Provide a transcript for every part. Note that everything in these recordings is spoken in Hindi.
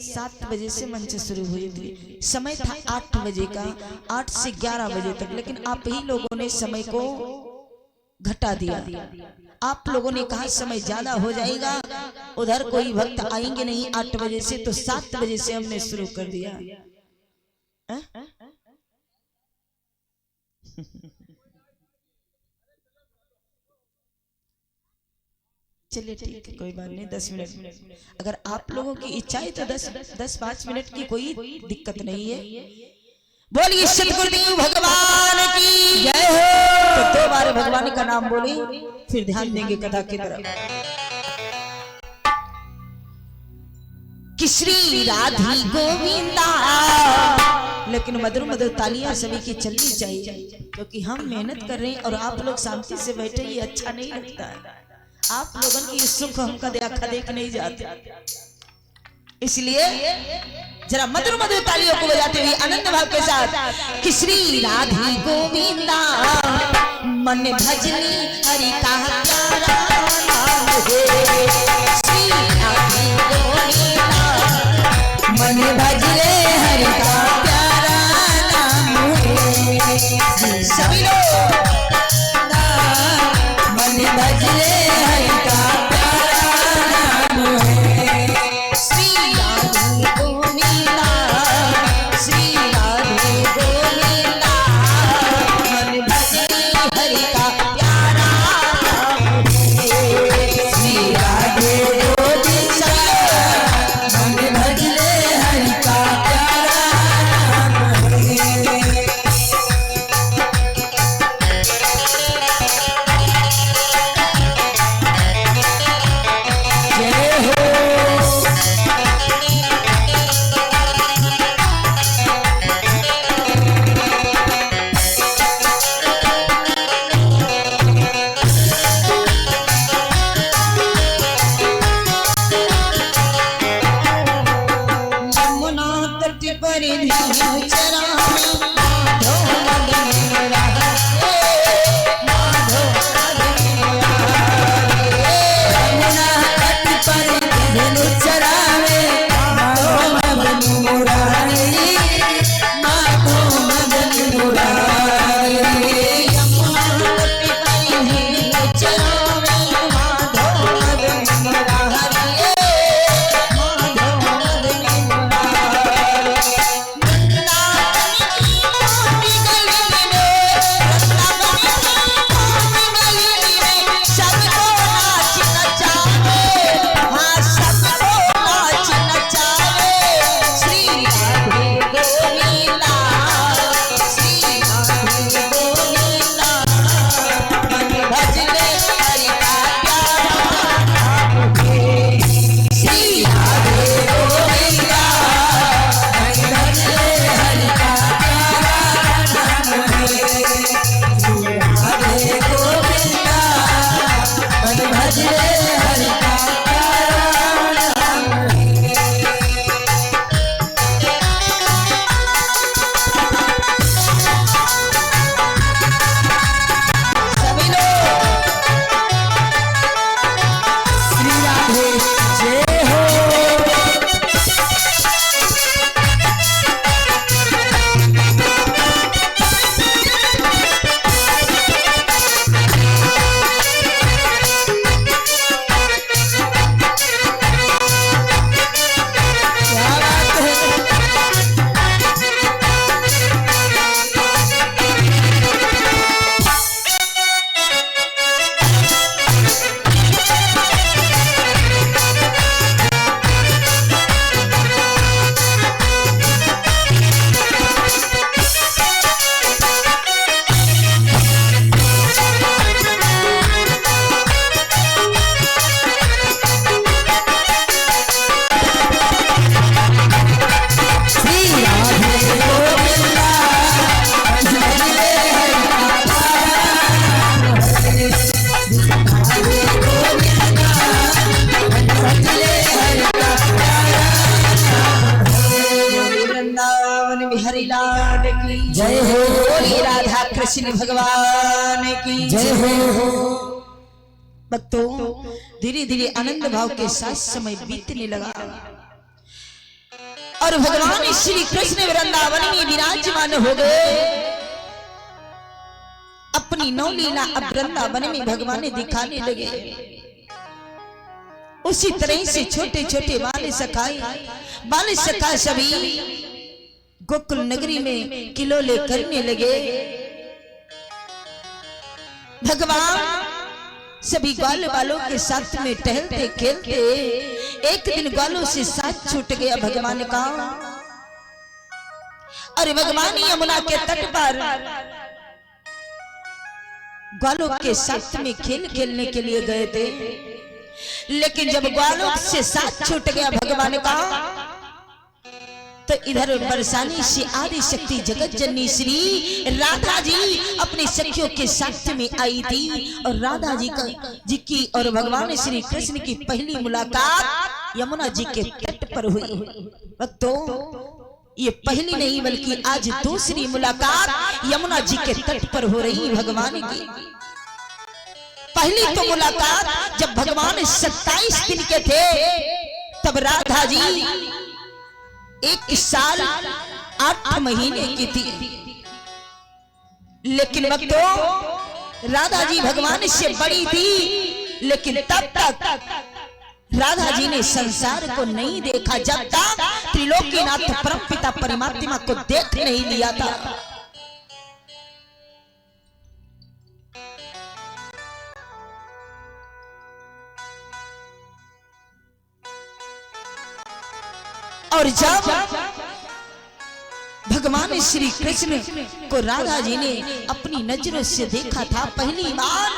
7 बजे से मंच शुरू हुई थी। समय था 8 बजे का, 8 से 11 बजे तक, लेकिन आप ही लोगों ने समय को घटा दिया। आप लोगों ने कहा समय ज्यादा हो जाएगा, उधर कोई भक्त आएंगे नहीं 8 बजे से, तो 7 बजे से हमने शुरू कर दिया। चलिए ठीक है, कोई बात नहीं, 10 मिनट अगर आप लोगों की इच्छा है तो 10-5 मिनट की कोई दिक्कत नहीं है। बोलिए सतगुरुदेव भगवान की जय हो। तो 2 बार भगवान का नाम बोले, फिर ध्यान देंगे कथा की तरफ। कि श्री राधा गोविंदा, लेकिन मधुर मधुर तालियां सभी की चलनी चाहिए, क्योंकि हम मेहनत कर रहे हैं और आप लोग शांति से बैठे, ये अच्छा नहीं लगता है। आप लोगों की सुख हमका देख नहीं जाते, इसलिए जरा मधुर मधुर तालियों को बजाते हुए आनंद भाव के साथ कि श्री राधा गोविंदा मन भजनी हरि का प्यारा नाम है। श्री राधा गोविंदा मन भजले हरि का प्यारा नाम है। सभी लोग मन भजले हरि का प्यारा नाम है। श्री राधा गोविंदा, श्री राधा गोविंदा मन भजले हरि का प्यारा नाम है। श्री राधा गोविंदा मन भजले हरि का प्यारा नाम है। जय हो। राधा कृष्ण भगवान की जय हो। भक्तों, धीरे धीरे आनंद भाव के साथ समय बीतने लगा। और भगवान श्री कृष्ण वृंदावन में विराजमान हो गए। अपनी नौ लीला अब वृंदावन में भगवान दिखाने लगे। उसी तरह से छोटे छोटे बाल सखा सभी गोकुल नगरी में किलोले करने लगे। भगवान सभी ग्वाल वालों के साथ में टहलते खेलते एक दिन ग्वालों से साथ छूट गया भगवान का। और भगवान यमुना के तट पर ग्वालों के साथ में खेल खेलने के लिए गए थे। लेकिन जब ग्वालों से साथ छूट गया भगवान का तो इधर बरसाने से आदि शक्ति जगत जननी श्री राधा जी अपने सखियों के साथ में आई थी। और राधा जी की और भगवान श्री कृष्ण की पहली मुलाकात यमुना जी के तट पर हुई। तो ये पहली नहीं बल्कि आज दूसरी मुलाकात यमुना जी के तट पर हो रही भगवान की। पहली तो मुलाकात जब भगवान 27 दिन के थे तब राधा जी 1 साल 8 महीने की थी। लेकिन भक्तों राधा जी भगवान से बड़ी थी। लेकिन तब तक राधा जी ने संसार को नहीं देखा जब तक त्रिलोकीनाथ परमपिता परमात्मा को देख नहीं लिया था। और जब भगवान श्री कृष्ण को राधा जी ने अपनी नजरों से देखा था पहली बार,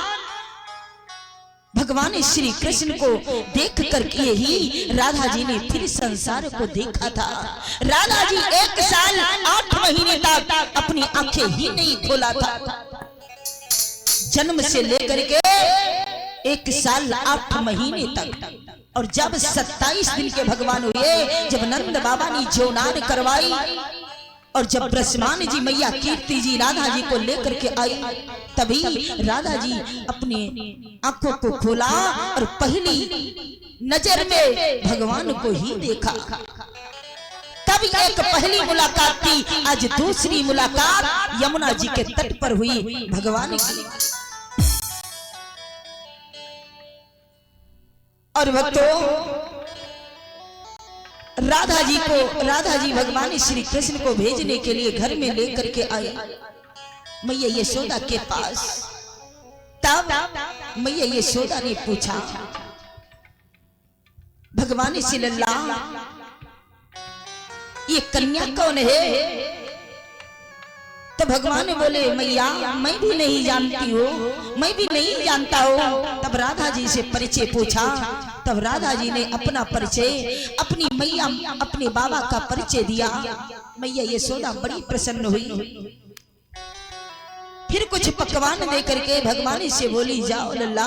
भगवान श्री कृष्ण को देख करके ही राधा जी ने फिर संसार को देखा था। राधा जी 1 साल 8 महीने तक अपनी आंखें ही नहीं खोला था। जन्म से लेकर के 1 साल 8 महीने तक। और जब 27 दिन के भगवान हुए, जब नंद बाबा ने जौनार करवाई और जब ब्रह्मांड जी मैया कीर्ति जी राधा जी को लेकर के आई, तभी राधा जी अपने आंखों को खोला और पहली नजर में भगवान को ही देखा। तब एक पहली मुलाकात थी, आज दूसरी मुलाकात यमुना जी के तट पर हुई भगवान की। और भक्तों राधा जी भगवान श्री कृष्ण को भेजने के लिए घर में लेकर के आए मैया यशोदा के पास। तब मैया यशोदा ने पूछा भगवान से लल्ला ये कन्या कौन है? तो भगवान बोले मैया मैं भी नहीं जानती हूँ, मैं भी नहीं जानता हूँ। तब राधा जी से परिचय पूछा। तब राधा जी ने अपना परिचय अपनी मैया अपने बाबा का परिचय दिया। मैया यशोदा बड़ी प्रसन्न हुई। फिर कुछ पकवान दे करके भगवान से बोली जाओ लल्ला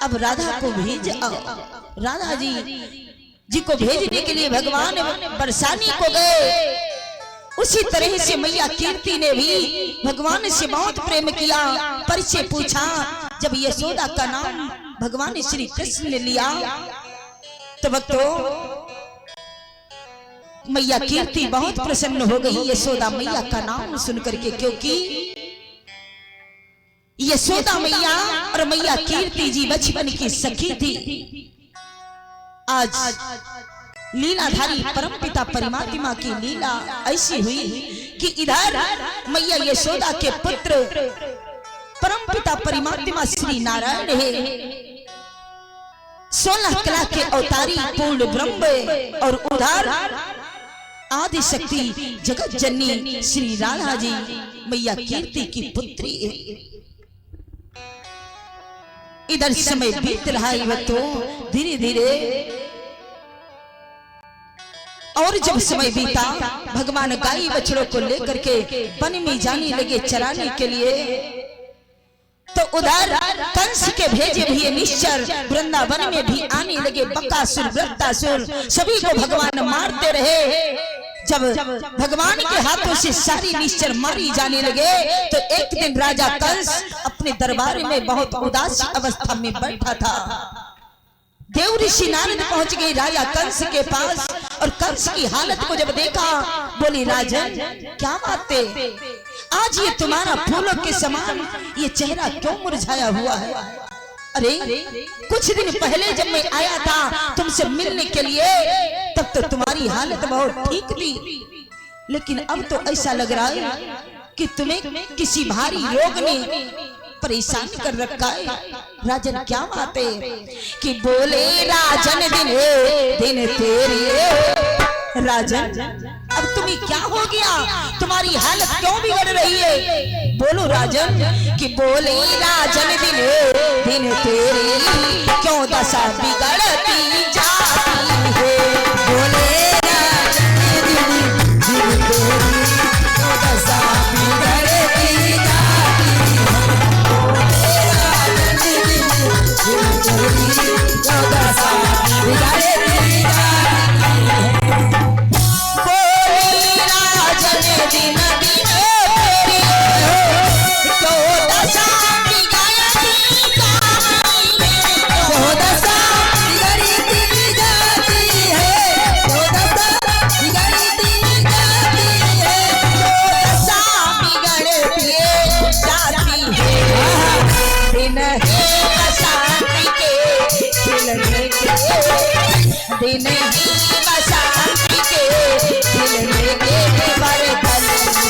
अब राधा को भेज आओ। राधा जी को भेजने के लिए भगवान बरसाने को गए। उसी तरह से मैया कीर्ति ने भी भगवान से बहुत प्रेम किया, परिचय पूछा। जब यशोदा का नाम भगवान श्री कृष्ण ने लिया तो भक्तों मैया कीर्ति बहुत प्रसन्न हो गई यशोदा मैया का नाम सुन करके, क्योंकि यशोदा मैया और मैया कीर्ति जी बचपन की सखी थी। आज लीलाधारी परमपिता परमात्मा की लीला ऐसी हुई कि इधर मैया यशोदा के पुत्र परमपिता परमात्मा श्री नारायण है, 16 कला के अवतारी पूर्ण ब्रह्म, और उधर आदि शक्ति जगत जननी श्री राधा जी मैया कीर्ति की पुत्री है। इधर समय बीत रहा है तो धीरे धीरे, और जब समय बीता भगवान गाय बछड़ों को लेकर के वन में जाने लगे चराने के लिए, तो उधर कंस के भेजे हुए निश्चर वृंदावन में भी आने लगे। बकासुर वृत्तासुर सभी को भगवान मारते रहे। जब भगवान के हाथों से सारी निश्चर मारी जाने लगे तो एक दिन राजा कंस अपने दरबार में बहुत उदास अवस्था में बैठा था। देव ऋषि नारद पहुंच गए राजा कंस के पास और कंस की हालत को जब देखा बोली राजन क्या बात है, आज ये तुम्हारा फूलों के समान ये चेहरा क्यों मुरझाया हुआ है? अरे कुछ दिन पहले जब मैं आया था तुमसे मिलने के लिए तब तो तुम्हारी हालत बहुत ठीक थी, लेकिन अब तो ऐसा लग रहा है कि तुम्हें किसी भारी रोग ने परेशान कर रखा है। राजन क्या बात है कि बोले राजन दिन दिन तेरे राजन अब तुम्हें क्या हो गया, तुम्हारी हालत क्यों बिगड़ रही है? बोलो राजन कि बोले राजन दिन दिन तेरी क्यों दशा बिगड़ती जाती है? बोले राजन दिन दिन तेरी क्यों दशा बिगड़ती जाती दिन ही बसंत के खिलने के बरतन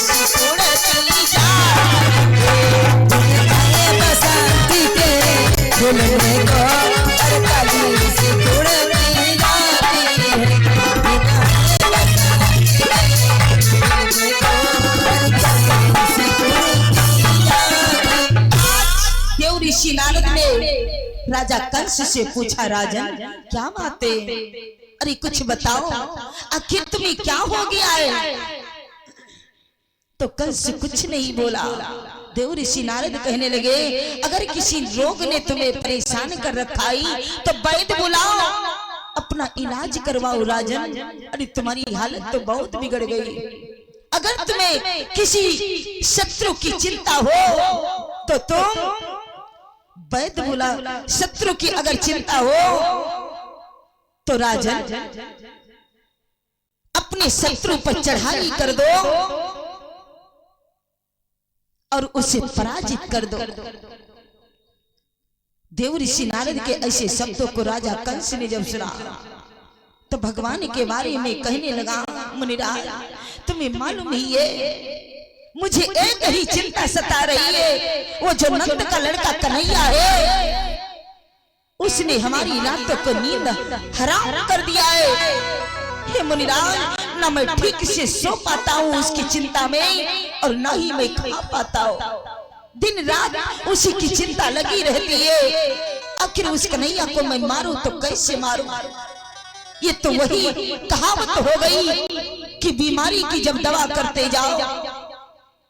सिकुड़ती जाती है, बसंत के खिलने को बरतन सिकुड़ती जाती है। देव ऋषि नारद ने राजा कंस से पूछा राजन क्या बात है, अरे कुछ बताओ आखिर तुम्हें क्या हो गया है? तो कंस कुछ नहीं बोला। देव ऋषि नारद कहने लगे अगर किसी रोग ने तुम्हें परेशान कर रखा है तो वैद्य बुलाओ, अपना इलाज करवाओ राजन, अरे तुम्हारी हालत तो बहुत बिगड़ गई। अगर तुम्हें किसी शत्रु की चिंता हो तो तुम वैद्य बुला, शत्रु की अगर चिंता हो तो राजन अपने शत्रु पर चढ़ाई कर दो और उसे पराजित कर दो। देव ऋषि नारद के ऐसे शब्दों को राजा कंस ने जब सुना तो भगवान के बारे में कहने लगा मुनिराज तुम्हें मालूम ही है मुझे एक ही चिंता सता रही है, वो जो नंद का लड़का कन्हैया है उसने हमारी रातों को नींद हराम कर दिया है। हे मुनिराज न मैं ठीक से सो पाता हूँ उसकी चिंता में और न ही मैं खा पाता हूँ, दिन रात उसी की चिंता लगी रहती है। आखिर उस कन्हैया को मैं मारूं तो कैसे मारूं? ये तो वही कहावत हो गई कि बीमारी की जब दवा करते जाओ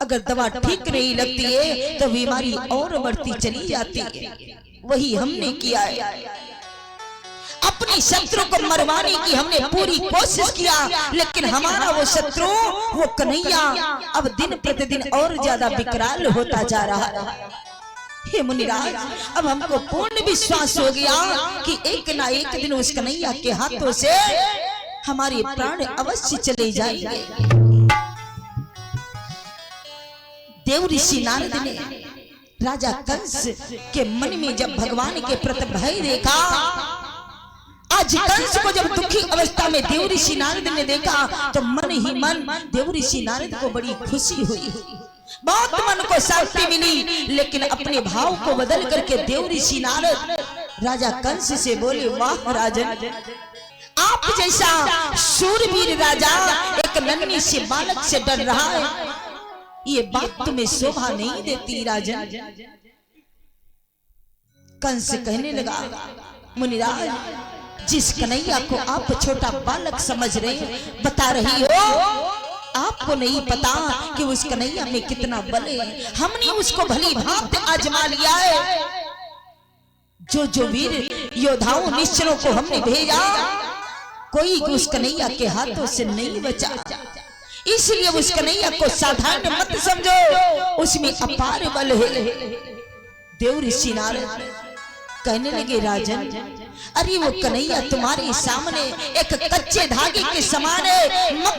अगर दवा ठीक नहीं लगती है तो बीमारी और बढ़ती चली जाती है। वही हमने किया है, अपने शत्रु को मरवाने की हमने पूरी कोशिश किया, लेकिन हमारा वो शत्रु वो कन्हैया अब दिन प्रतिदिन और ज्यादा विकराल होता जा रहा है। हे मुनिराज अब हमको पूर्ण विश्वास हो गया कि एक ना एक दिन उस कन्हैया के हाथों से हमारे प्राण अवश्य चले जाएंगे। देव ऋषि नारद ने राजा कंस के मन में जब भगवान के प्रति भय देखा, आज कंस को जब दुखी अवस्था में देव ऋषि नारद ने देखा तो मन ही मन देव ऋषि नारद को बड़ी खुशी हुई, बहुत मन को शांति मिली। लेकिन अपने भाव को बदल करके देव ऋषि नारद राजा कंस से बोले वाह राजन, आप जैसा शूरवीर राजा एक नन्ही से बालक से डर रहा है, ये बात तुम्हें शोभा नहीं देती राजन। कंस कहने लगा मुनिराज जिस कन्हैया को आप छोटा बालक समझ रहे बता रही हो, आपको नहीं पता कि उस कन्हैया में कितना बल है। हमने उसको भली भांति आजमा लिया है। जो वीर योद्धाओं निश्चलों को हमने भेजा कोई उस कन्हैया के हाथों से नहीं बचा, इसलिए उस कन्हैया को साधारण मत समझो, उसमें अपार बल है। देव ऋषि नारद कहने लगे राजन अरे वो कन्हैया तुम्हारे सामने एक कच्चे धागे के समान है।